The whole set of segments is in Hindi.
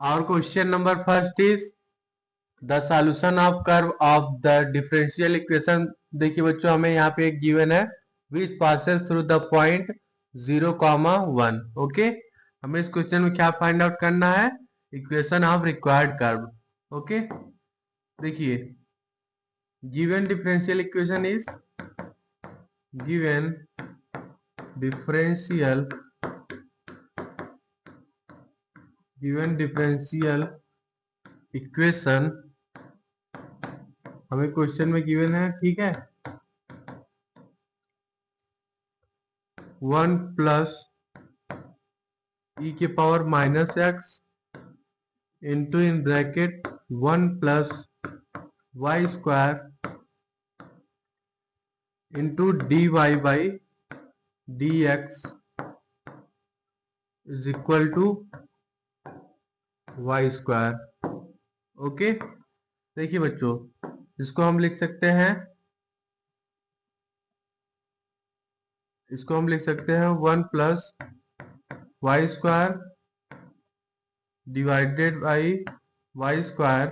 Our question number first is the solution of curve of the differential equation. देखिए बच्चों, हमें यहाँ पे एक गिवन है which passes through the point 0, 1. Okay, हमें इस क्वेश्चन में क्या फाइंड आउट करना है? Equation of required curve. Okay, देखिए given differential equation is given differential equation हमें क्वेश्चन में गिवन है. ठीक है, 1 प्लस e के power minus x into in bracket 1 plus y square into d y by d x is equal to y square. Okay, देखिए बच्चों, इसको हम लिख सकते हैं 1 plus y square divided by y square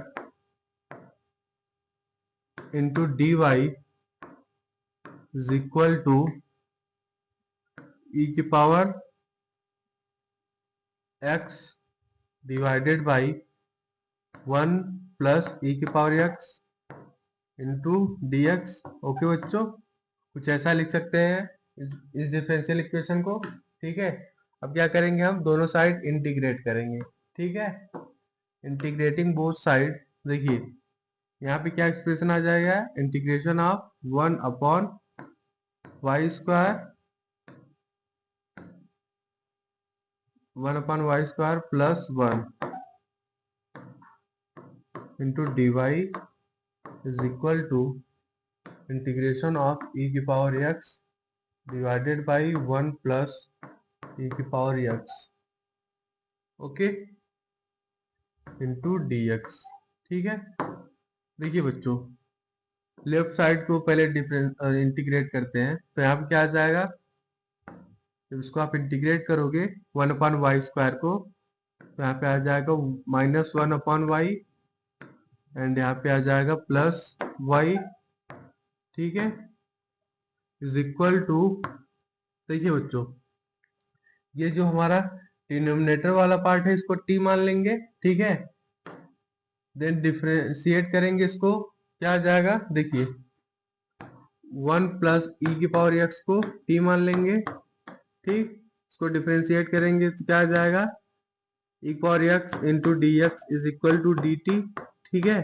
into d y is equal to e की power x divided by 1 plus e की power x into d x. Okay बच्चों, कुछ ऐसा लिख सकते हैं इस डिफरेंशियल इक्वेशन को. ठीक है, अब क्या करेंगे, हम दोनों साइड इंटीग्रेट करेंगे. ठीक है, इंटीग्रेटिंग बोथ साइड. देखिए यहाँ पे क्या एक्सप्रेशन आ जाएगा? Integration of 1 upon y square plus 1 into d y is equal to integration of e की power x divided by 1 plus e की power x. Okay, into d x. ठीक है, देखिए बच्चों, लेफ्ट साइड को पहले इंटीग्रेट करते हैं. तो यहाँ पे क्या आ जाएगा? जब इसको आप इंटीग्रेट करोगे 1 अपॉन वाई स्क्वायर को, तो यहाँ पे आ जाएगा माइनस 1 अपॉन वाई एंड यहाँ पे आ जाएगा प्लस वाई. ठीक है, इज इक्वल टू, देखिए बच्चों, ये जो हमारा डिनोमिनेटर वाला पार्ट है इसको t मान लेंगे. ठीक है, देन डिफरेंशिएट करेंगे इसको, क्या आ जाएगा? देखिए 1 प्लस ई की पावर एक्स को t मान लेंगे. ठीक, इसको डिफरेंशिएट करेंगे तो क्या आ जाएगा? ई की power x into d x is equal to d t. ठीक है,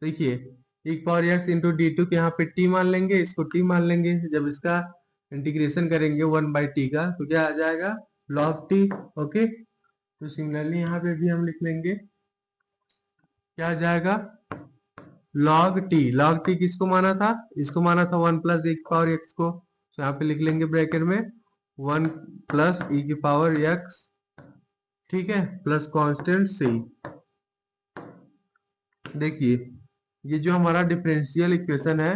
देखिए ई की power x into d two के यहाँ पे t मान लेंगे, इसको t मान लेंगे. जब इसका इंटीग्रेशन करेंगे 1 बाई टी का, तो क्या आ जाएगा? Log T. ओके, तो सिमिलरली यहाँ पे भी हम लिख लेंगे, क्या आ जाएगा? Log T. लॉग टी किसको माना था? इसको माना था 1 प्लस ई की पावर एक्स को. तो यहाँ पे लिख लेंगे ब्रैकेट में 1 प्लस ई की पावर एक्स. ठीक है, प्लस कांस्टेंट सी. देखिए ये जो हमारा डिफरेंशियल इक्वेशन है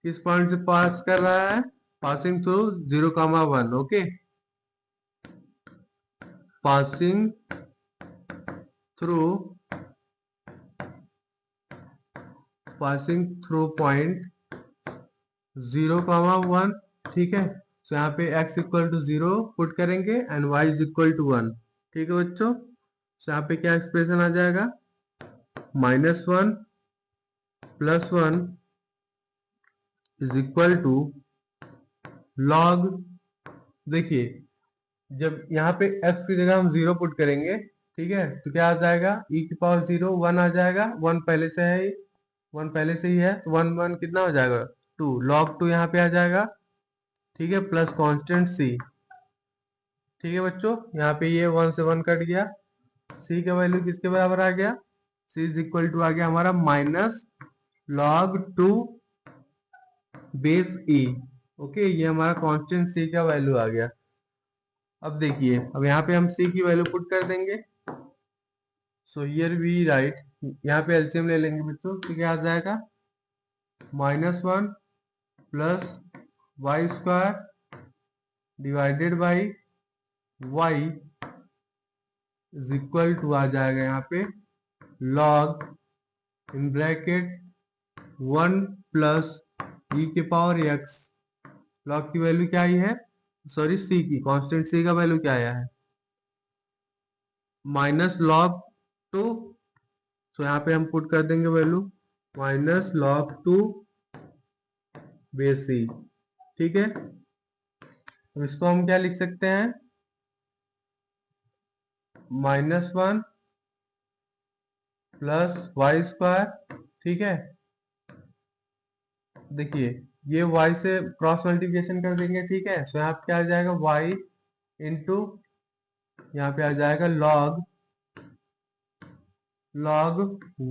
किस पॉइंट से पास कर रहा है? Passing through 0, 1. Okay, passing through point 0, 1. ठीक है, तो यहाँ पे x इक्वल टू 0 पुट करेंगे and y is equal to 1. ठीक है बच्चों, तो यहाँ पे क्या एक्सप्रेशन आ जाएगा? -1 plus 1 is equal to log. देखिए जब यहाँ पे x की जगह हम 0 पुट करेंगे, ठीक है, तो क्या आ जाएगा? e की पावर 0 1 आ जाएगा. 1 पहले से है, 1 पहले से ही है, तो 1 1 कितना हो जाएगा? 2. लॉग 2 यहाँ पे आ जाएगा. ठीक है, प्लस कांस्टेंट c. ठीक है बच्चों, यहाँ पे ये 1 से 1 कट गया. c का वैल्यू किसके बराबर आ गया? c इज इक्वल टू आ गया हमारा minus log 2 base e. Okay, ये हमारा कांस्टेंट c का वैल्यू आ गया. अब देखिए, अब यहाँ पे हम c की वैल्यू पुट कर देंगे. सो हियर वी राइट, यहाँ पे एलसीएम ले लेंगे बच्चों, तो क्या आ जाएगा? -1 plus y square divided by y is equal to आ जाएगा यहाँ पे log in bracket 1 plus e के पावर एक्स। लॉग की वैल्यू क्या आई है, सॉरी सी की, कांस्टेंट सी का वैल्यू क्या आया है, माइनस लॉग 2। तो यहाँ पे हम पुट कर देंगे value minus log 2 base C. ठीक है, तो इसको हम क्या लिख सकते हैं, -1 प्लस वाई स्क्वायर। ठीक है, देखिए ये y से क्रॉस मल्टीप्लिकेशन कर देंगे। ठीक है, तो यहाँ पे क्या आ जाएगा y इंटू, यहाँ पे आ जाएगा log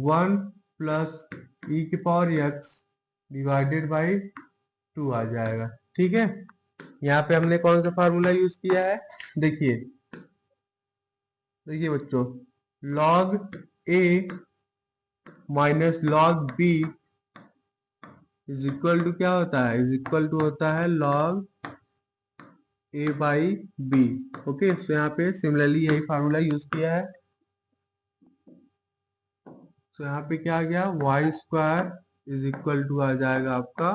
1 प्लस ई की पावर x डिवाइडेड बाई 2 आ जाएगा। ठीक है, यहाँ पे हमने कौन सा फार्मूला यूज किया है, देखिए देखिए बच्चों, log a minus log b is equal to क्या होता है, इज इक्वल टू होता है log a by b। Okay, तो यहाँ पे सिमिलरली यही फार्मूला यूज किया है। तो यहाँ पे क्या आ गया, y square is equal to आ जाएगा आपका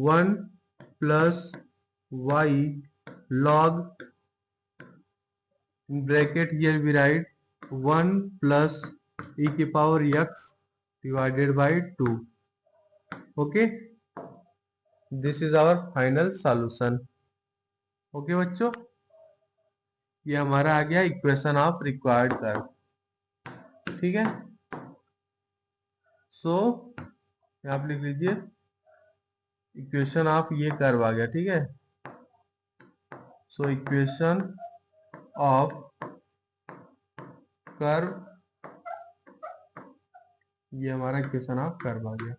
1 plus y log bracket here we write 1 plus e की power x divided by 2। Okay, this is our final solution. Okay बच्चों, ये हमारा आ गया इक्वेशन ऑफ रिक्वायर्ड कर्व। ठीक है, सो आप लिख लीजिए इक्वेशन ऑफ ये कर्व आ गया। ठीक है, सो इक्वेशन ऑफ कर्व, ये हमारा इक्वेशन ऑफ कर्व आ गया।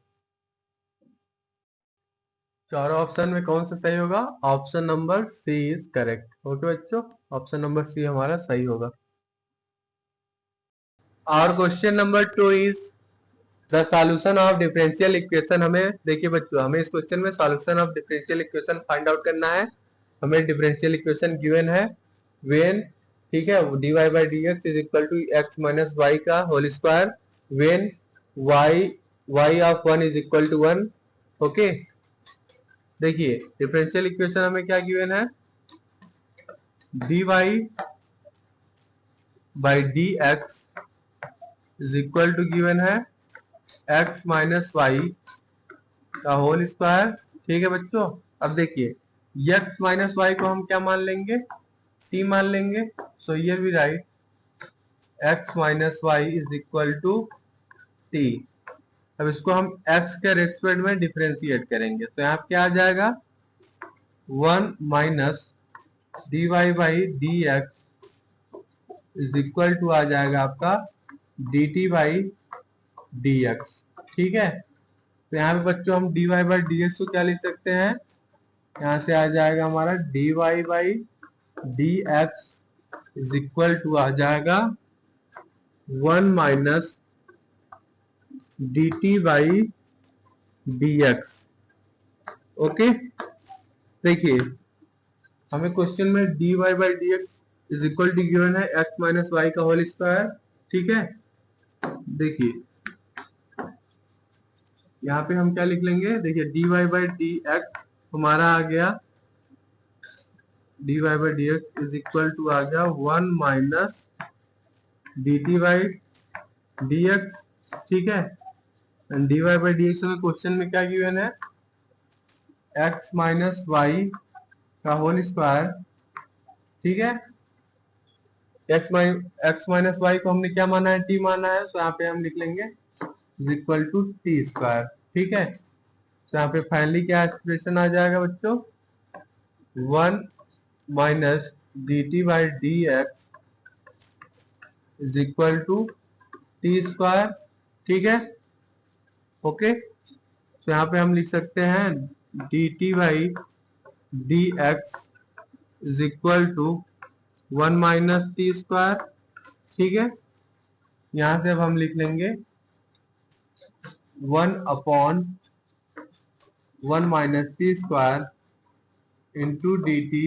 चारों ऑप्शन में कौन सा सही होगा, option number c is correct. Okay बच्चों, ऑप्शन नंबर सी हमारा सही होगा। और question number 2 is the solution of differential equation. हमें देखिए बच्चों, हमें इस क्वेश्चन में solution of differential equation find out करना है। हमें डिफरेंशियल इक्वेशन गिवन है वेन, ठीक है, dy by d x is equal to x minus y का whole square when y of 1 is equal to 1। Okay, देखिए डिफरेंशियल इक्वेशन हमें क्या गिवन है, dy by d x is equal to given है x माइनस वाई का होल स्क्वायर। ठीक है बच्चों, अब देखिए x माइनस वाई को हम क्या मान लेंगे, t मान लेंगे। So here we write x minus y is equal to t। अब इसको हम x के रेस्पेक्ट में डिफरेंशिएट करेंगे, तो यहाँ क्या आ जाएगा 1 minus d y by d x is equal to आ जाएगा आपका d t by d x. ठीक है, तो यहाँ पे बच्चों हम d y by d x को क्या लिख सकते हैं, यहाँ से आ जाएगा हमारा d y by d x is equal to आ जाएगा 1 minus d t by d x. Okay, देखिए हमें क्वेश्चन में d y by d x is equal to given है एक्स माइनस वाई का होल स्क्वायर। ठीक है, देखिए यहाँ पे हम क्या लिख लेंगे, देखिए d y by d x हमारा आ गया, d y by d x is equal to आ गया 1 minus d t by d x. ठीक है, and d y by d x में क्वेश्चन में क्या गिवन है, एक्स माइनस वाई का होल स्क्वायर। ठीक है, एक्स माइनस वाई को हमने क्या माना है, टी माना है, तो यहाँ पे हम लिख लेंगे is equal to t square. ठीक है, तो यहाँ पे फाइनली क्या एक्सप्रेशन आ जाएगा बच्चों, 1 minus d t by d x is equal to t square. ठीक है, ओके, तो यहाँ पे हम लिख सकते हैं d t by d x is equal to 1 minus t square. ठीक है, यहाँ से अब हम लिख लेंगे 1 upon 1 minus t square into d t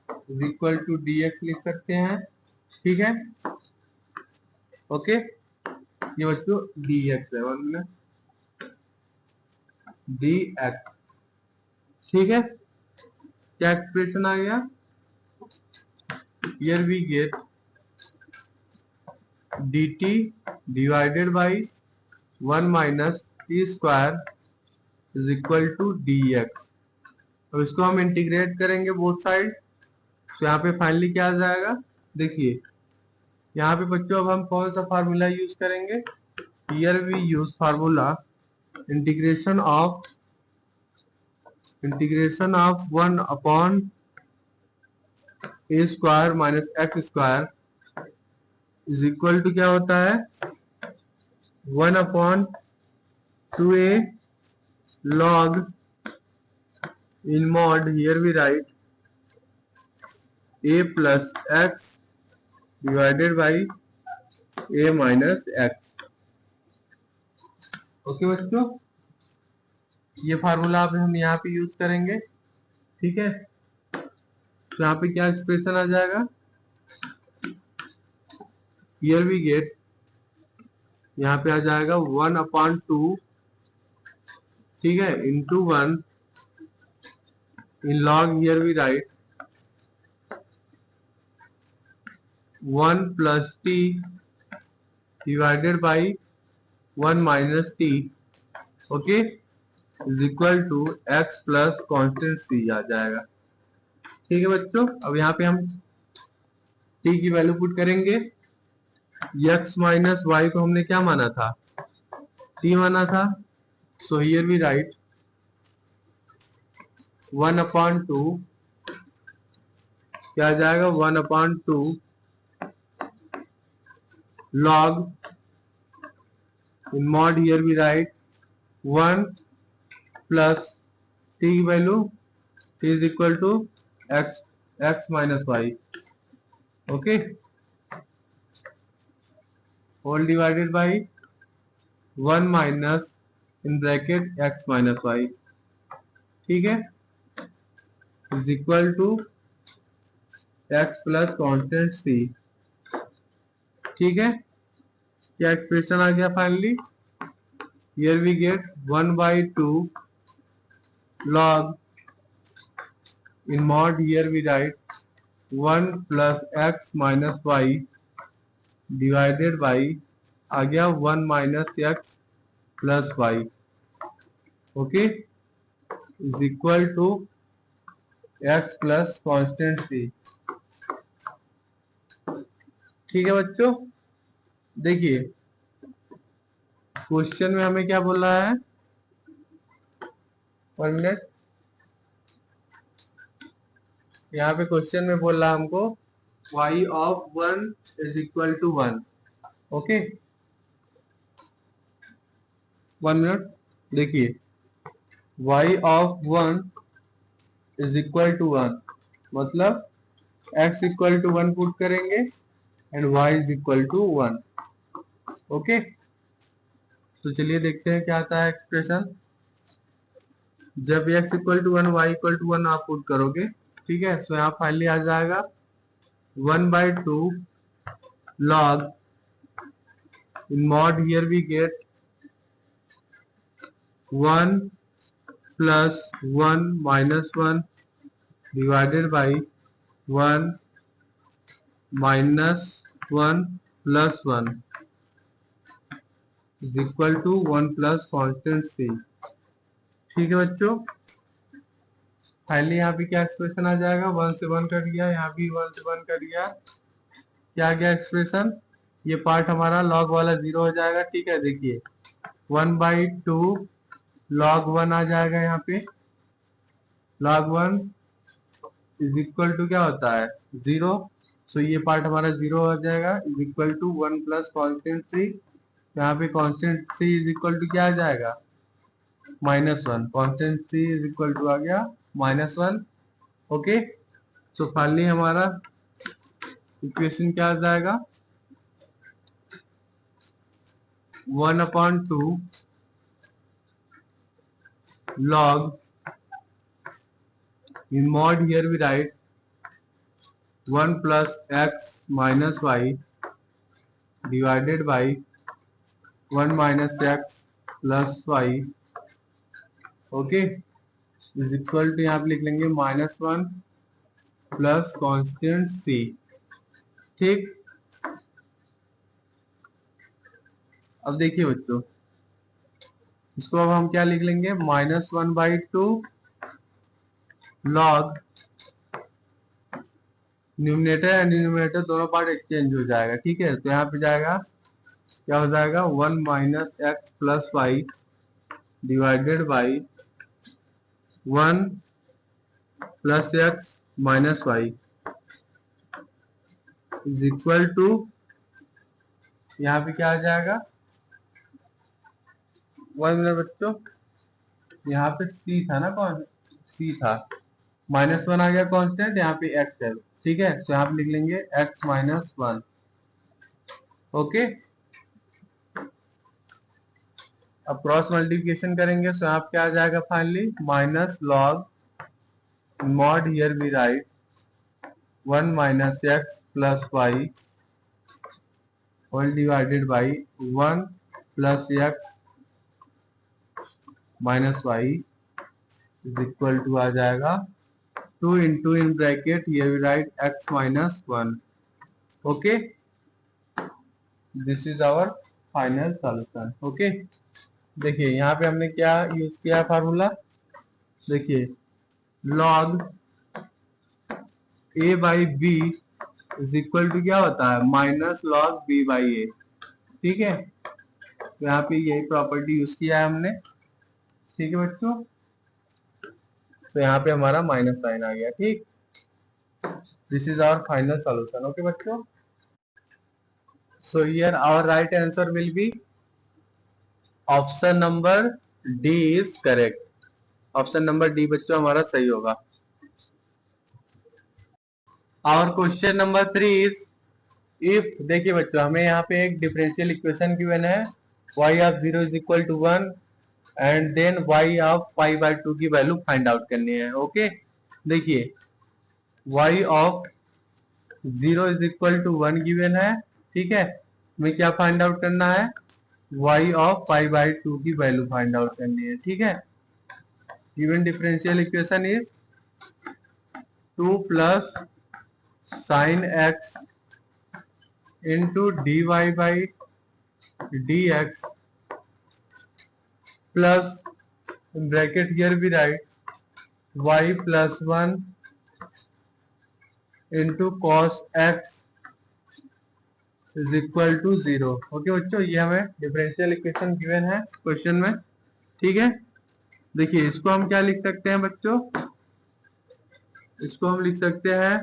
is equal to d x लिख सकते हैं। ठीक है, ओके। ये बच्चों डी एक्स है, 1 में डी एक्स। ठीक है, क्या एक्सप्रेशन आ गया? Here we get dt divided by 1 minus t square is equal to d x. तो इसको हम इंटीग्रेट करेंगे बोथ साइड, तो यहाँ पे फाइनली क्या आ जाएगा? देखिए यहाँ पे बच्चों अब हम कौन सा फार्मूला यूज करेंगे? Here we use formula integration of 1 upon a square minus x square is equal to क्या होता है? 1 अपॉन 2a log in mod, here we write a plus x divided by a minus x। Okay बच्चों, ये फार्मूला अब हम यहाँ पे यूज करेंगे। ठीक है, तो यहाँ पे क्या एक्सप्रेशन आ जाएगा? हियर वी गेट, यहाँ पे आ जाएगा 1 अपॉन 2, ठीक है, into 1 in log, here we write 1 plus t divided by 1 minus t, okay, is equal to x plus constant c आ जाएगा। ठीक है बच्चों, अब यहाँ पे हम टी की वैल्यू पुट करेंगे। एक्स माइनस वाई को हमने क्या माना था? टी माना था। So here we write 1 upon 2, क्या आ जाएगा? 1 upon 2 log in mod, here we write 1 plus t की value t is equal to x minus y, okay, whole divided by 1 minus in bracket x minus y, ठीक है, is equal to x plus constant c। ठीक है, क्या एक्सप्रेशन आ गया finally? Here we get 1 by 2 log in mod, here we write 1 plus x minus y divided by आ गया 1 minus x plus y, okay, is equal to x plus constant c। ठीक है बच्चों, देखिए क्वेश्चन में हमें क्या बोल रहा है? 1 मिनट, यहाँ पे क्वेश्चन में बोल रहा है हमको y of 1 is equal to 1, okay. 1 minute, देखिए y of 1 is equal to 1 मतलब x equal to 1 पुट करेंगे and y is equal to 1, okay. तो चलिए देखते हैं क्या आता है एक्सप्रेशन। जब x equal to 1 y equal to 1 आप पुट करोगे, ठीक है, तो यहाँ फाइनली आ जाएगा 1 by 2 log in mod, here we get 1 plus 1 minus 1 divided by 1 minus 1 plus 1 is equal to 1 plus constant c। ठीक है बच्चों, फाइनली यहाँ पे क्या एक्सप्रेशन आ जाएगा? 1 से 1 कट गया, यहाँ भी 1 से 1 कट गया, क्या आ गया एक्सप्रेशन? ये पार्ट हमारा लॉग वाला 0 हो जाएगा। ठीक है, देखिए 1 by 2 log 1 आ जाएगा, यहाँ पे log 1 इज इक्वल टू क्या होता है? 0। सो ये पार्ट हमारा 0 हो जाएगा, is equal to 1 plus constant c. यहाँ पे constant c is equal to क्या आ जाएगा? -1। Constant c is equal to आ गया -1, ओके। सो फाइनली हमारा इक्वेशन क्या आ जाएगा? 1/2 log in mod, here we write 1 plus x minus y divided by 1 minus x plus y, okay, is equal to यहाँ पे लिख लेंगे -1 प्लस कॉन्स्टेंट सी। ठीक, अब देखिए बच्चों, इसको अब हम क्या लिख लेंगे, -1/2 लॉग, न्यूमरेटर एंड डिनोमिनेटर दोनों पार्ट एक्सचेंज हो जाएगा। ठीक है, तो यहाँ पे जाएगा, क्या हो जाएगा, 1 minus x plus y divided by 1 plus x minus y is equal to, यहाँ पे क्या आ जाएगा, 1 मिनट बच्चों, यहाँ पे सी था ना, कौन सी था, -1 आ गया कांस्टेंट, यहाँ पे एक्स है। ठीक है, तो यहाँ पे लिख लेंगे x-1, ओके। अब क्रॉस मल्टीप्लिकेशन करेंगे तो यहाँ पे क्या आ जाएगा, finally minus log mod, here we write 1 minus x plus y whole divided by 1 plus x minus y is equal to आ जाएगा 2 into in bracket here we write x-1, okay, this is our final solution. Okay, देखिए यहाँ पे हमने क्या यूज किया फार्मूला, देखिए log a by b is equal to क्या होता है, minus log b by a. ठीक है, तो यहाँ पे यही प्रॉपर्टी यूज किया है हमने। ठीक है बच्चों, तो यहाँ पे हमारा माइनस साइन आ गया। ठीक, this is our final solution. Okay बच्चों, so here our right answer will be option number d is correct. Option number d बच्चों हमारा सही होगा। और क्वेश्चन नंबर 3 इज इफ, देखिए बच्चों हमें यहाँ पे एक डिफरेंशियल इक्वेशन गिवन है, y of 0 is equal to 1 and then y of π/2 की वैल्यू फाइंड आउट करनी है। ओके, देखिए y of 0 is equal to 1 given है। ठीक है, हमें क्या फाइंड आउट करना है, y ऑफ π/2 की वैल्यू फाइंड आउट करनी है। ठीक है, given differential equation is 2 plus sine x into dy by dx plus bracket here we write y plus 1 into cos x is equal to 0। Okay बच्चों, ये हमें डिफरेंशियल इक्वेशन गिवन है क्वेश्चन में। ठीक है, देखिए इसको हम क्या लिख सकते हैं बच्चों, इसको हम लिख सकते हैं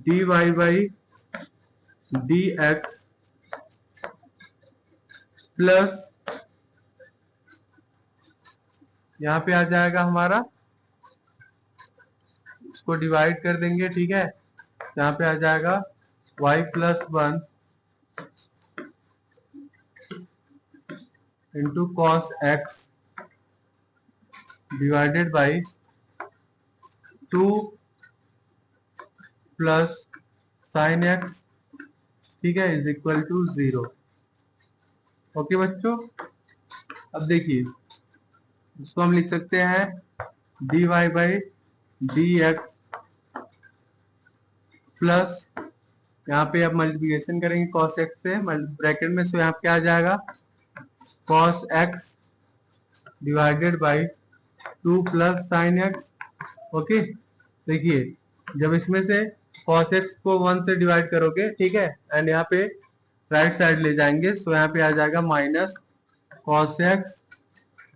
dy बाई dx प्लस, यहाँ पे आ जाएगा हमारा, इसको डिवाइड कर देंगे। ठीक है, यहाँ पे आ जाएगा y plus 1 into cos x divided by 2 plus sine x, ठीक है, इज इक्वल टू 0। ओके बच्चों, अब देखिए इसको हम लिख सकते हैं dy बाई dx प्लस, यहाँ पे आप मल्टीप्लिकेशन करेंगे cos x से ब्रैकेट में, सो यहाँ पे क्या आ जाएगा, cos x divided by 2 plus sine x. Okay, देखिए जब इसमें से cos x को 1 से डिवाइड करोगे, ठीक है, एंड यहाँ पे राइट साइड ले जाएंगे, सो यहाँ पे आ जाएगा minus cos x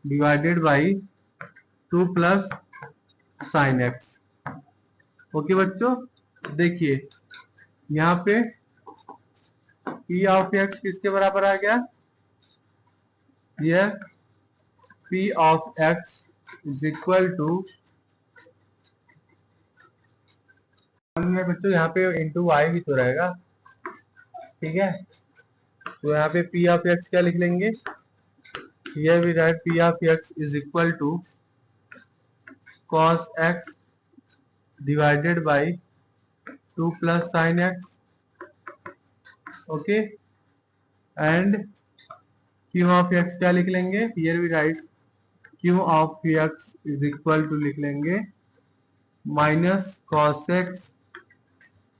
divided by 2 plus sine x. Okay बच्चों, देखिए यहाँ पे p ऑफ x किसके बराबर आ गया, यह p of x is equal to, बच्चों यहाँ पे इंटू y भी तो रहेगा। ठीक है, तो यहाँ पे p ऑफ x क्या लिख लेंगे, here we write p of x is equal to cos x divided by 2 plus sin x, okay, and q of x क्या लिख लेंगे, here we write q of x is equal to लिख लेंगे minus cos x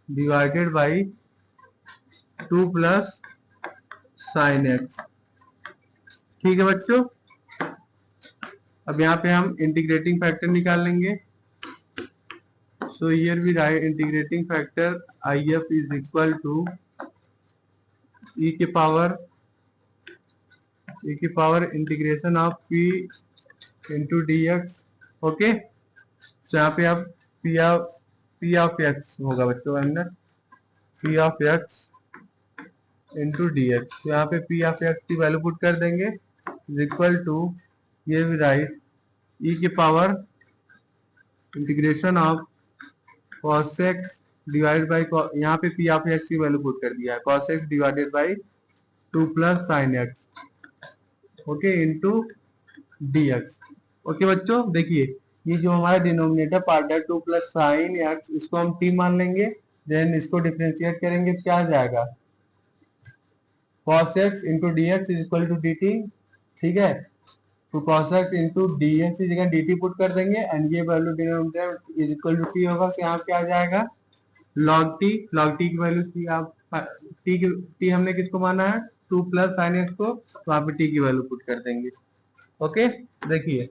divided by 2 plus sin x। ठीक है बच्चों, अब यहाँ पे हम इंटीग्रेटिंग फैक्टर निकाल लेंगे। So here we write integrating factor IF is equal to e के power integration of p into d x, okay. तो यहाँ पे अब p ऑफ x होगा बच्चों अंदर p of x into d x. तो यहाँ पे p ऑफ x की वैल्यू पुट कर देंगे इज इक्वल टू, ये भी राइट e के power integration of cos x divided by, यहाँ पे p ऑफ x की वैल्यू पुट कर दिया है cos x divided by 2 plus sin x, okay, into d x. Okay बच्चों, देखिए ये जो हमारा डिनोमिनेटर पार्ट है 2 प्लस साइन एक्स, इसको हम t मान लेंगे, देन इसको डिफरेंशिएट करेंगे क्या आ जाएगा, cos x into d x is equal to d t. ठीक है, तो cos x into d x की जगह dt पुट कर देंगे एंड ये value denominator is equal to t होगा। तो यहाँ क्या आ जाएगा log t की वैल्यू थी, आप t हमने किसको माना है 2 प्लस साइन एक्स को, तो यहाँ पे t की वैल्यू पुट कर देंगे। ओके, देखिए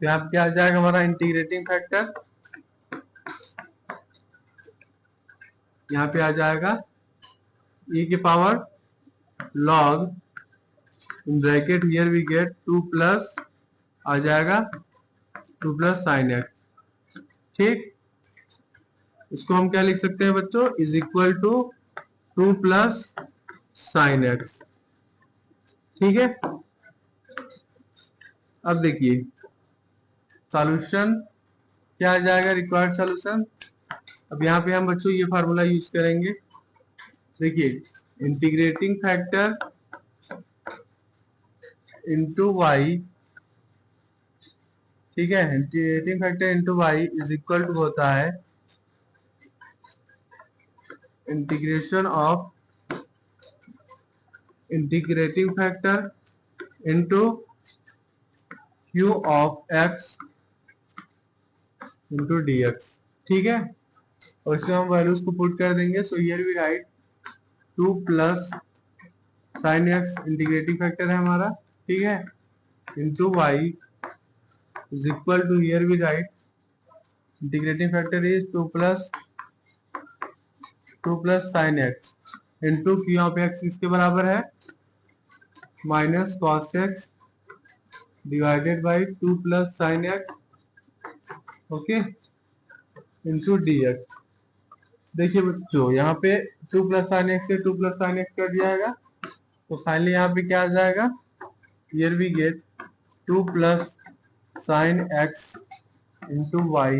तो यहाँ क्या आ जाएगा हमारा इंटीग्रेटिंग फैक्टर, यहाँ पे आ जाएगा e के power log in bracket here we get 2 plus आ जाएगा 2 प्लस साइन एक्स। ठीक, इसको हम क्या लिख सकते हैं बच्चों, is equal to 2 plus sine x. ठीक है, अब देखिए सॉल्यूशन क्या आ जाएगा, रिक्वायर्ड सॉल्यूशन। अब यहाँ पे हम बच्चों ये फार्मूला यूज करेंगे, देखिए इंटीग्रेटिंग फैक्टर इंटू वाई, ठीक है, integrating factor into y is equal to होता है integration of integrating factor into q of x into d x. ठीक है, और इसमें हम वैल्यूज को पुट कर देंगे। So here we write 2 plus sine x integrating factor है हमारा, ठीक है, into y is equal to, here we write integrating factor is 2 plus sine x into q of x किसके बराबर है minus cos x divided by 2 plus sine x, okay, into d x. देखिए बच्चों यहाँ पे 2 प्लस साइन एक्स से 2 प्लस साइन एक्स कट जाएगा, तो फाइनली यहाँ पे क्या आ जाएगा, here we get 2 plus sine x into y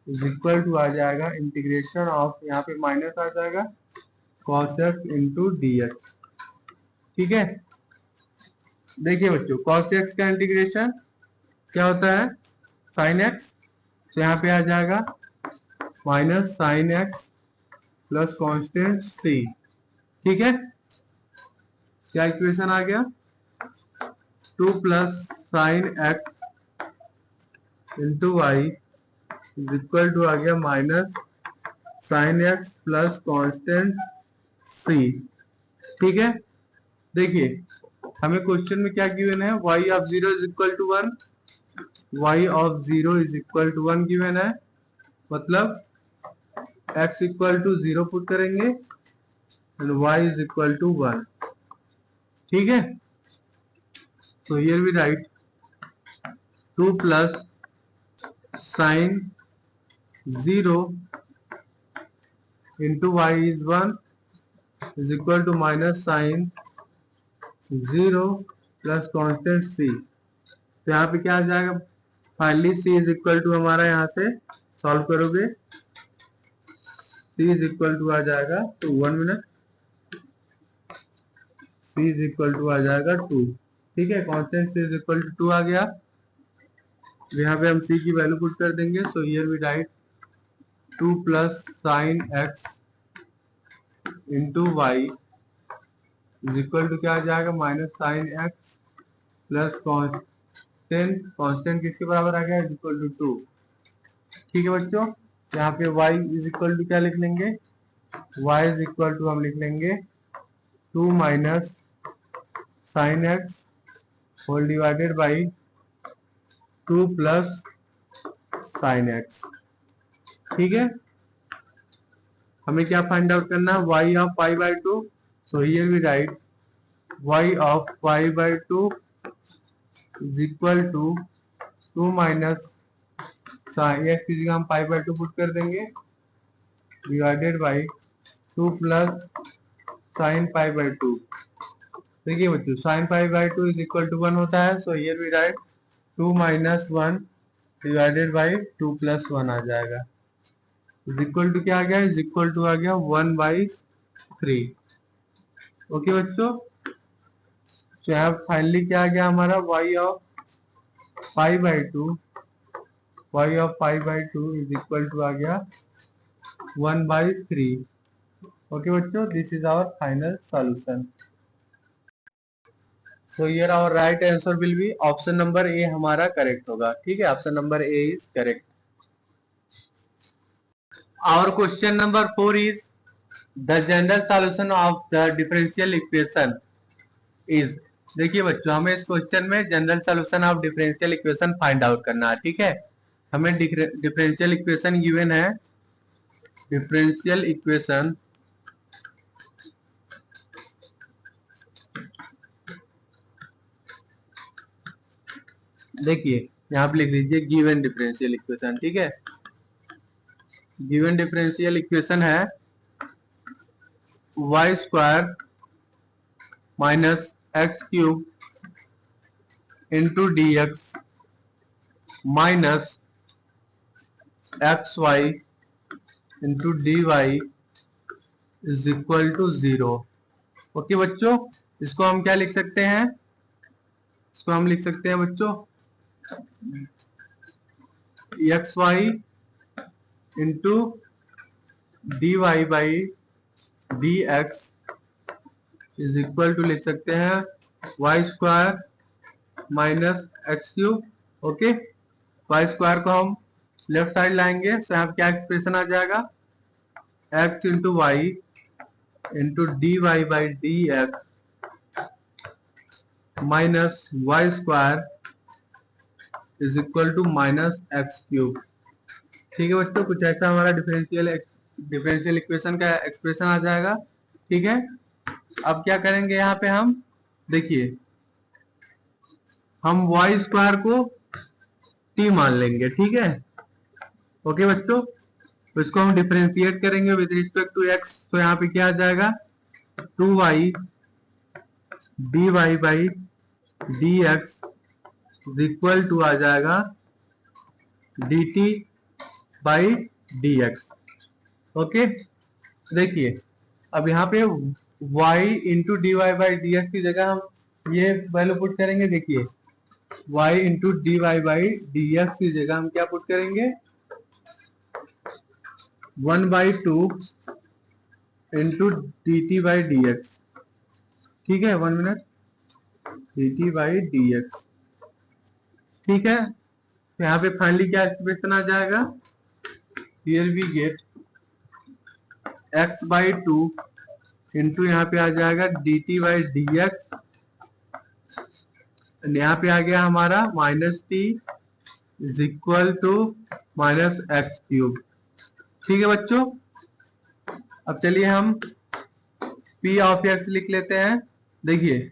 is equal to आ जाएगा इंटीग्रेशन ऑफ, यहाँ पे माइनस आ जाएगा cos x into d x. ठीक है, देखिए बच्चों cos x का इंटीग्रेशन क्या होता है sin x, तो यहाँ पे आ जाएगा minus sine x plus constant c। ठीक है, क्या इक्वेशन आ गया, 2 plus sine x into y is equal to आ गया minus sine x plus constant c। ठीक है, देखिए हमें क्वेश्चन में क्या गिवन है, y of 0 is equal to 1, y of 0 is equal to 1 given है, मतलब x इक्वल टू 0 पुट करेंगे and y is equal to 1। ठीक है, तो here we write 2 plus sine 0 into y is 1 is equal to minus sine 0 plus constant c। तो यहाँ पे क्या आ जाएगा, finally c is equal to हमारा, यहाँ से सॉल्व करोगे c इज इक्वल टू आ जाएगा, तो 1 minute, c is equal to आ जाएगा 2। ठीक है, constant c is equal to 2 आ गया, यहाँ पे हम c की वैल्यू पुट कर देंगे। So here we write 2 plus sine x into y is equal to क्या आ जाएगा, minus sine x plus constant, constant किसके बराबर आ गया, इज इक्वल टू 2। ठीक है बच्चों, यहाँ पे y इज इक्वल टू क्या लिख लेंगे, y इज इक्वल टू हम लिख लेंगे 2 minus sine x whole divided by 2 plus sine x. ठीक है, हमें क्या फाइंड आउट करना है, y of pi by 2। So here we write y of pi by 2 is equal to 2 minus sine x की जगह हम पाई बाई 2 पुट कर देंगे divided by 2 plus sine pi by 2। देखिए बच्चों, sine pi by 2 is equal to 1 होता है। So here we write 2 minus 1 divided by 2 plus 1 आ जाएगा, इज इक्वल टू क्या आ गया, इज इक्वल टू आ गया 1/3। ओके बच्चों, तो यहाँ फाइनली क्या आ गया हमारा, y of pi by 2, y of pi by 2 is equal to आ गया 1/3। ओके बच्चों, this is our final solution. So here our right answer will be option number A हमारा करेक्ट होगा। ठीक है, option number A is correct. Our question number 4 is the general solution of the differential equation is। देखिए बच्चों, हमें इस क्वेश्चन में general solution of differential equation find out करना है। ठीक है, हमें डिफरेंशियल इक्वेशन गिवन है, डिफरेंशियल इक्वेशन देखिए यहाँ पे लिख लीजिए गिवन डिफरेंशियल इक्वेशन। ठीक है, गिवन डिफरेंशियल इक्वेशन है y square minus x cube into d x minus x y into d y is equal to 0। Okay बच्चों, इसको हम क्या लिख सकते हैं, इसको हम लिख सकते हैं बच्चों x y into d y by d x is equal to लिख सकते हैं y square minus x cube. Okay, y square को हम लेफ्ट साइड लाएंगे, तो यहाँ पे क्या एक्सप्रेशन आ जाएगा, x into y into d y by d x minus y square is equal to minus x cube. ठीक है बच्चों, कुछ ऐसा हमारा डिफरेंशियल इक्वेशन का एक्सप्रेशन आ जाएगा। ठीक है, अब क्या करेंगे यहाँ पे हम, देखिए हम वाई स्क्वायर को t मान लेंगे। ठीक है, ओके बच्चों, तो इसको हम डिफरेंशिएट करेंगे विद रिस्पेक्ट टू x। तो यहाँ पे क्या आ जाएगा 2y dy by dx is equal to आ जाएगा dt बाई dx। ओके, देखिए अब यहाँ पे y into d y by d x की जगह हम ये वैल्यू पुट करेंगे। देखिए y into d y by d x की जगह हम क्या पुट करेंगे, 1/2 into d t by d x. ठीक है, 1 minute, d t by d x. ठीक है, तो यहाँ पे फाइनली क्या एक्सप्रेशन आ जाएगा, here we gate x/2 into यहाँ पे आ जाएगा d t by d x, यहाँ पे आ गया हमारा minus t is equal to minus x cube. ठीक है बच्चों, अब चलिए हम p ऑफ x लिख लेते हैं। देखिए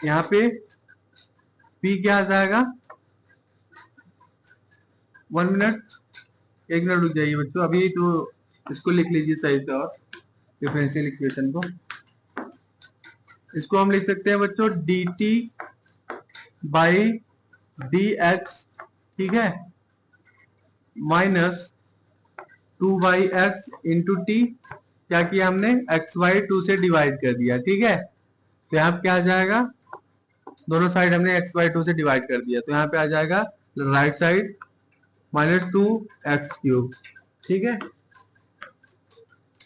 यहाँ पे p क्या आ जाएगा, 1 मिनट, 1 मिनट रुक जाइए बच्चों, अभी तो इसको लिख लीजिए सही से, और डिफरेंशियल इक्वेशन को इसको हम लिख सकते हैं बच्चों D t by d x. ठीक है, माइनस 2/x इंटू टी, क्या किया हमने, x/2 से डिवाइड कर दिया। ठीक है, तो यहाँ पे क्या आ जाएगा, दोनों साइड हमने x/2 से डिवाइड कर दिया, तो यहाँ पे आ जाएगा राइट साइड -2x³ ठीक है,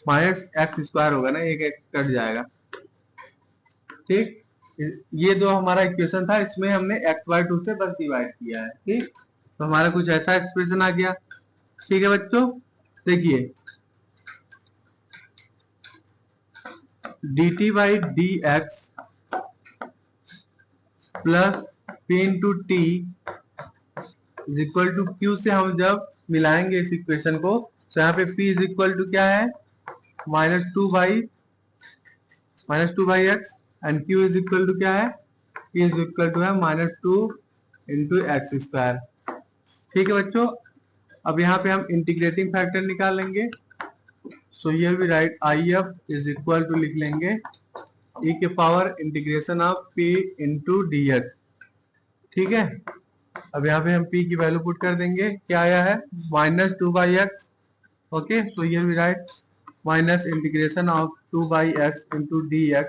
-x² होगा ना, एक x कट जाएगा। ठीक, ये जो हमारा इक्वेशन था इसमें हमने x/2 से बस डिवाइड किया है। ठीक, तो हमारा कुछ ऐसा एक्सप्रेशन आ गया। ठीक है बच्चों, देखिए dt/dx plus p/t is equal to q से हम जब मिलाएंगे इस इक्वेशन को तो यहाँ पे p इज इक्वल टू क्या है, -2/x and q is equal to क्या है, p इज इक्वल टू है -2 × x²। ठीक है बच्चों, अब यहाँ पे हम इंटीग्रेटिंग फैक्टर निकालेंगे। So here we write IF is equal to लिख लेंगे e⁻इंटीग्रेशन ऑफ p × dx। ठीक है, अब यहाँ पे हम p की वैल्यू पुट कर देंगे, क्या आया है -2/x। Okay, so here we write -integration of 2/x × dx।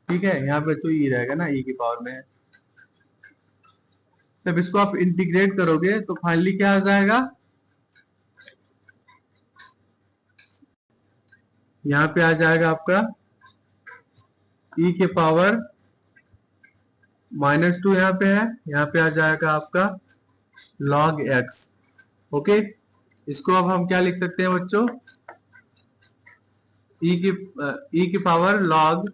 ठीक है, यहाँ पे तो e रहेगा ना, e की पावर में है। तब इसको आप इंटीग्रेट करोगे तो फाइनली क्या आ जाएगा, यहाँ पे आ जाएगा आपका e के पावर -2 यहाँ पे है, यहाँ पे आ जाएगा आपका log x। ओके, इसको अब हम क्या लिख सकते हैं बच्चों, e की पावर log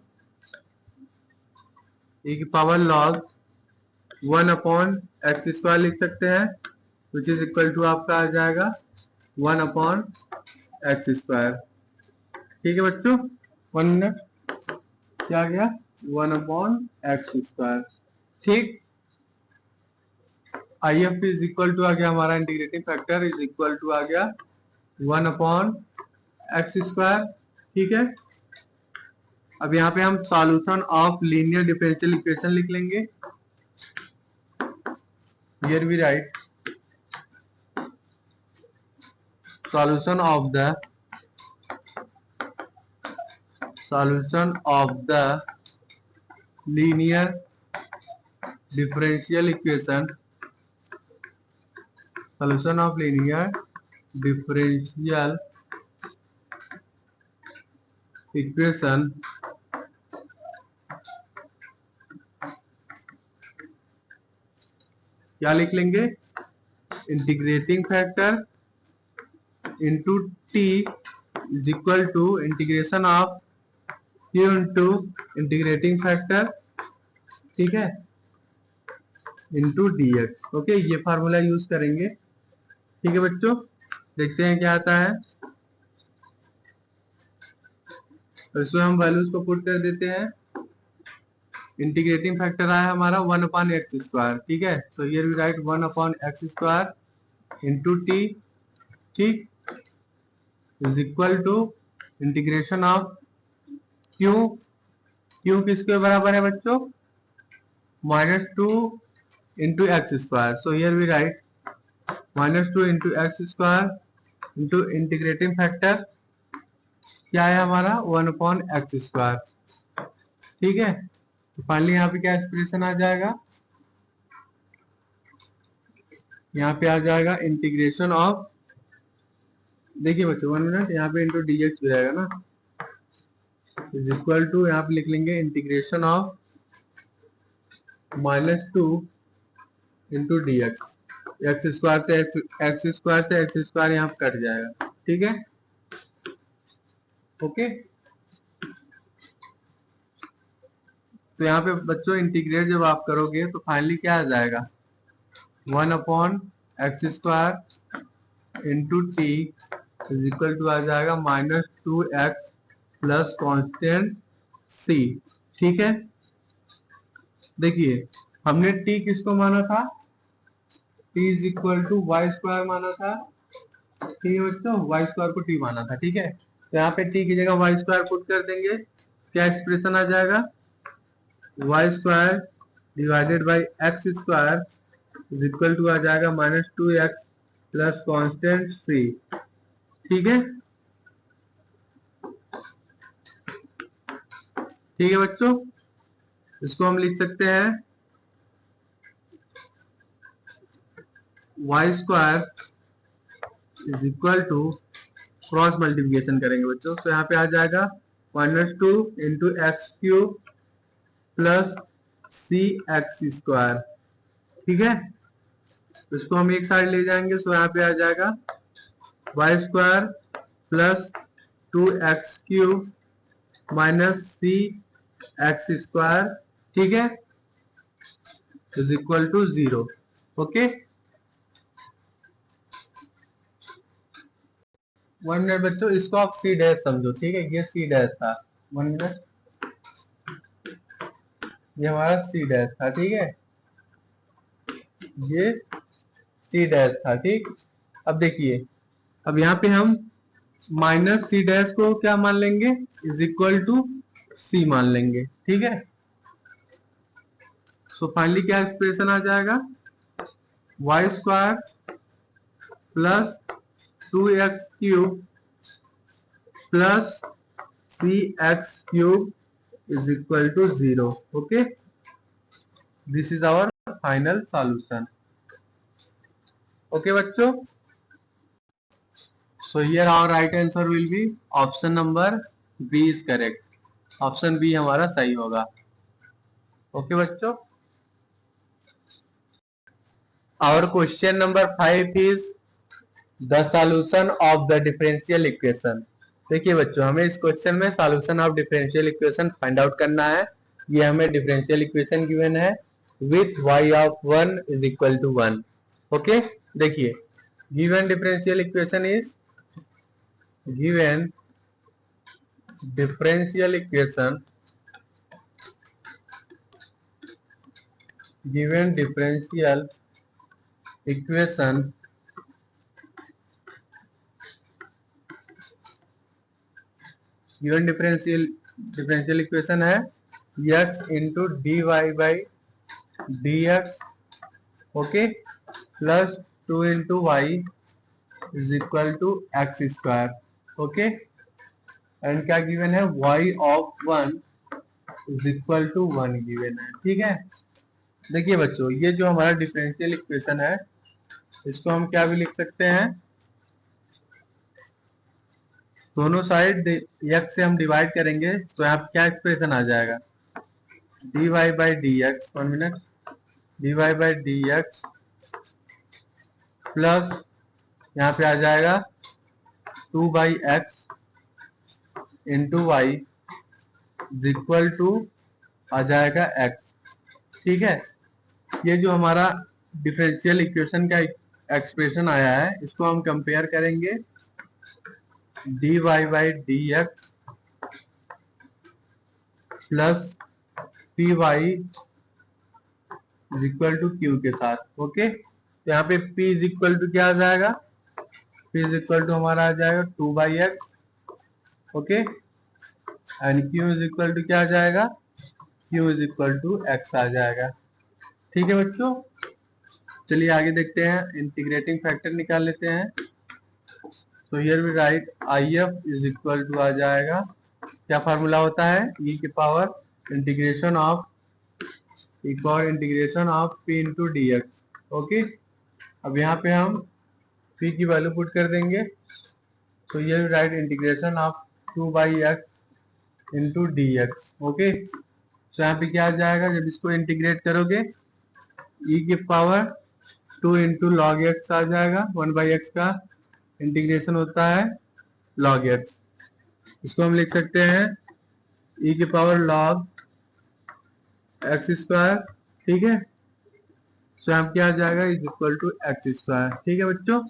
1/x² लिख सकते हैं, विच इज इक्वल टू आपका आ जाएगा 1/x²। ठीक है बच्चों, 1 मिनट, क्या आ गया 1/x²। ठीक, IF इज इक्वल टू आ गया हमारा integrating factor is equal to आ गया 1/x²। ठीक है, अब यहाँ पे हम solution of linear differential equation लिख लेंगे। Here we write solution of the linear differential equation क्या लिख लेंगे, integrating factor into t is equal to integration of q into integrating factor, ठीक है, इंटू dx। ओके, ये फार्मूला यूज करेंगे। ठीक है बच्चों, देखते हैं क्या आता है। तो इसमें हम वैल्यूज को पुट कर देते हैं। इंटीग्रेटिंग फैक्टर आया हमारा 1/x²। ठीक है, तो here we write 1/x² into t। ठीक, is equal to integration of q किसके बराबर है बच्चों, -2 × x²। So here we write -2 × x² into integrating factor क्या है हमारा 1/x²। ठीक है, तो फाइनली यहाँ पे क्या एक्सप्रेशन आ जाएगा, यहाँ पे आ जाएगा इंटीग्रेशन ऑफ, देखिए बच्चों 1 मिनट, यहाँ पे इंटू dx भी रहेगा ना, इज इक्वल टू यहाँ पे लिख लेंगे इंटीग्रेशन ऑफ -2 × dx। x² से x² यहाँ पे कट जाएगा। ठीक है, ओके, तो यहाँ पे बच्चों इंटीग्रेट जब आप करोगे तो फाइनली क्या आ जाएगा, 1/x² into t is equal to आ जाएगा -2x प्लस कॉन्स्टेंट c। ठीक है, देखिए हमने t किसको माना था, t is equal to y² माना था। ठीक है बच्चों, y² को t माना था। ठीक है, तो यहाँ पे t की जगह y² पुट कर देंगे, क्या एक्सप्रेशन आ जाएगा, y² divided by x² is equal to आ जाएगा -2x प्लस कॉन्स्टेंट c। ठीक है, ठीक है बच्चों, इसको हम लिख सकते हैं y square is equal to, cross multiplication करेंगे बच्चों, तो यहाँ पे आ जाएगा -2 into x cube plus c x square. ठीक है, तो इसको हम एक साइड ले जाएंगे, तो यहाँ पे आ जाएगा y square plus 2x cube minus c x square, ठीक है, is equal to 0। Okay, 1 minute बच्चों, इसको आप सी डैश समझो, ठीक है, ये सी डैश था, 1 मिनट, ये हमारा सी डैश था, ठीक है, ये सी डैश था, ठीक। अब देखिए, अब यहाँ पे हम माइनस सी डैश को क्या मान लेंगे, इज इक्वल टू सी मान लेंगे, ठीक है। सो फाइनली क्या एक्सप्रेशन आ जाएगा, y square plus 2x cube plus c x cube is equal to 0। Okay, this is our final solution. Okay बच्चों, so here our right answer will be option number B is correct। Option B हमारा सही होगा। ओके बच्चों, our question number 5 is the solution of the differential equation। देखिए बच्चों, हमें इस क्वेश्चन में solution of differential equation find out करना है। ये हमें डिफरेंशियल इक्वेशन गिवन है with y of 1 is equal to 1। Okay, देखिए, given differential equation is, given differential equation, given differential equation given differential equation है x into d y by d x, okay, plus 2 into y is equal to x square. Okay, and क्या गिवन है, y of 1 is equal to 1 given है, ठीक है। देखिए बच्चों, ये जो हमारा डिफरेंशियल इक्वेशन है, इसको हम क्या भी लिख सकते हैं, दोनों साइड x से हम डिवाइड करेंगे, तो यहाँ पे क्या एक्सप्रेशन आ जाएगा, dy by d x, 1 minute, dy by d x plus यहाँ पे आ जाएगा 2 by x into y is equal to आ जाएगा x, ठीक है। ये जो हमारा डिफरेंशियल इक्वेशन का एक्सप्रेशन आया है, इसको हम कंपेयर करेंगे d y by d x plus p y is equal to q के साथ। ओके, तो यहाँ पे p इज इक्वल टू क्या आ जाएगा, p इज इक्वल टू हमारा आ जाएगा 2 by x, okay, and q is equal to क्या आ जाएगा, q is equal to x आ जाएगा, ठीक है बच्चों। चलिए आगे देखते हैं, इंटीग्रेटिंग फैक्टर निकाल लेते हैं। तो here we write IF is equal to आ जाएगा, क्या फार्मूला होता है, e की पावर इंटीग्रेशन ऑफ, एक और integration of p into d x. Okay, अब यहाँ पे हम p की वैल्यू पुट कर देंगे, तो ये right integration of 2 by x into d x. Okay, तो यहाँ पे क्या आ जाएगा, जब इसको इंटीग्रेट करोगे, e की पावर 2 इंटू लॉग एक्स आ जाएगा, 1 बाई एक्स का इंटीग्रेशन होता है लॉग एक्स, इसको हम लिख सकते हैं e की पावर लॉग एक्स स्क्वायर, ठीक है, तो यहाँ क्या आ जाएगा, is equal to x square, ठीक है बच्चों।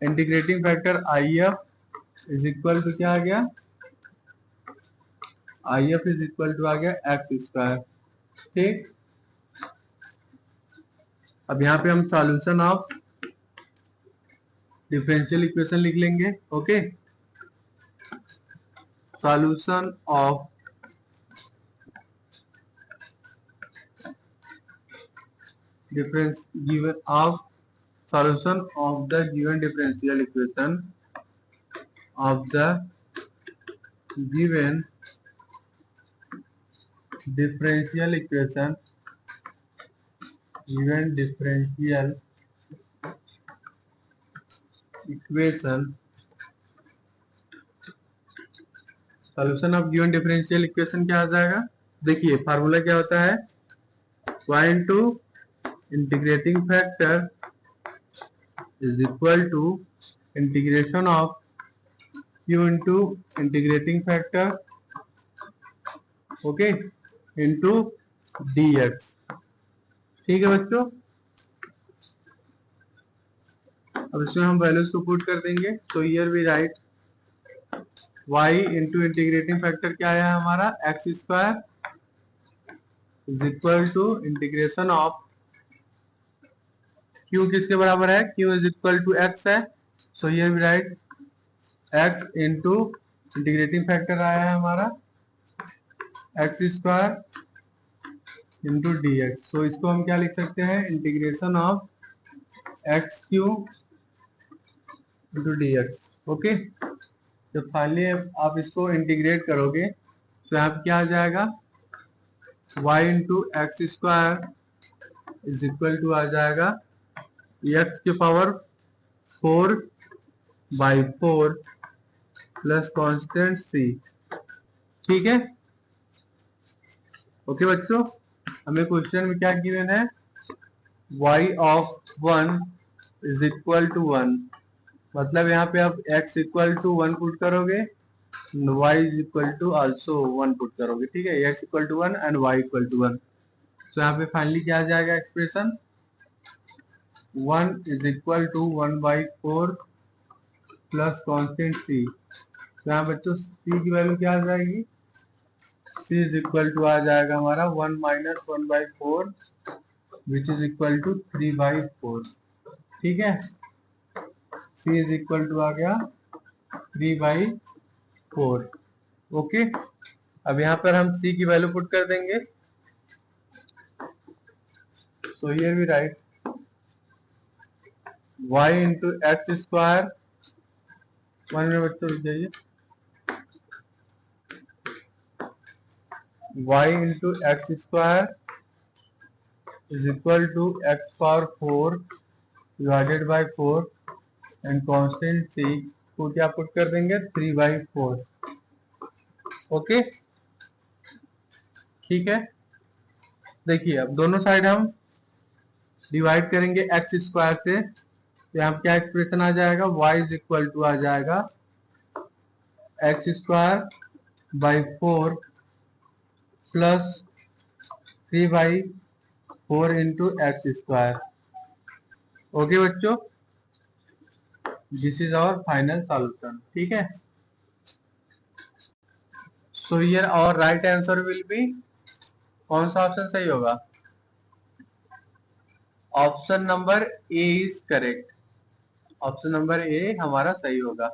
Integrating factor IF is equal to क्या आ गया, IF इज इक्वल टू आ गया एक्स स्क्वायर, ठीक। अब यहाँ पे हम सॉल्यूशन ऑफ डिफरेंशियल इक्वेशन लिख लेंगे। Okay, solution of difference given of solution of the given differential equation of the given differential equation given differential equation, solution of given differential equation क्या आ जाएगा? देखिए फार्मूला क्या होता है, y into integrating factor is equal to integration of q into integrating factor, okay, into dx। ठीक है बच्चों, अब इसमें हम वैल्यूज को पुट कर देंगे। तो here we write y into integrating factor क्या आया हमारा, x square is equal to integration of q किसके बराबर है, q is equal to x है। So here we write x into integrating factor आया है हमारा x square into d x. तो इसको हम क्या लिख सकते हैं, integration of x q into d x. Okay, तो फाइनली आप इसको इंटीग्रेट करोगे तो यहाँ पे क्या आ जाएगा, y into x square is equal to आ जाएगा एक्स की पावर 4/4 प्लस कॉन्स्टेंट c। ठीक है, ओके बच्चों, हमें क्वेश्चन में क्या गिवन है, y of 1 is equal to 1, मतलब यहाँ पे आप x इक्वल टू 1 पुट करोगे, y is equal to also 1 put करोगे। ठीक है, x equal to 1 and y equal to 1। तो यहाँ पे फाइनली क्या आ जाएगा expression, 1 is equal to 1/4 plus constant c। तो यहाँ बच्चों c की वैल्यू क्या आ जाएगी, c इज इक्वल टू आ जाएगा हमारा 1 minus 1/4 which is equal to 3/4। ठीक है, c इज इक्वल टू आ गया 3/4। ओके, अब यहाँ पर हम c की वैल्यू पुट कर देंगे। तो here we write y into x square, one में बच्चों रुक जाइए, y into x square is equal to x power 4 divided by 4 and constant c को क्या पुट कर देंगे, 3/4। ओके, ठीक है, देखिए अब दोनों साइड हम डिवाइड करेंगे एक्स स्क्वायर से, तो यहाँ क्या एक्सप्रेशन आ जाएगा, y इज इक्वल टू आ जाएगा x square by 4 plus 3/4 into x square. Okay बच्चों, this is our final solution. ठीक है, so here our right answer will be, कौन सा ऑप्शन सही होगा, option number A is correct, option number A हमारा सही होगा।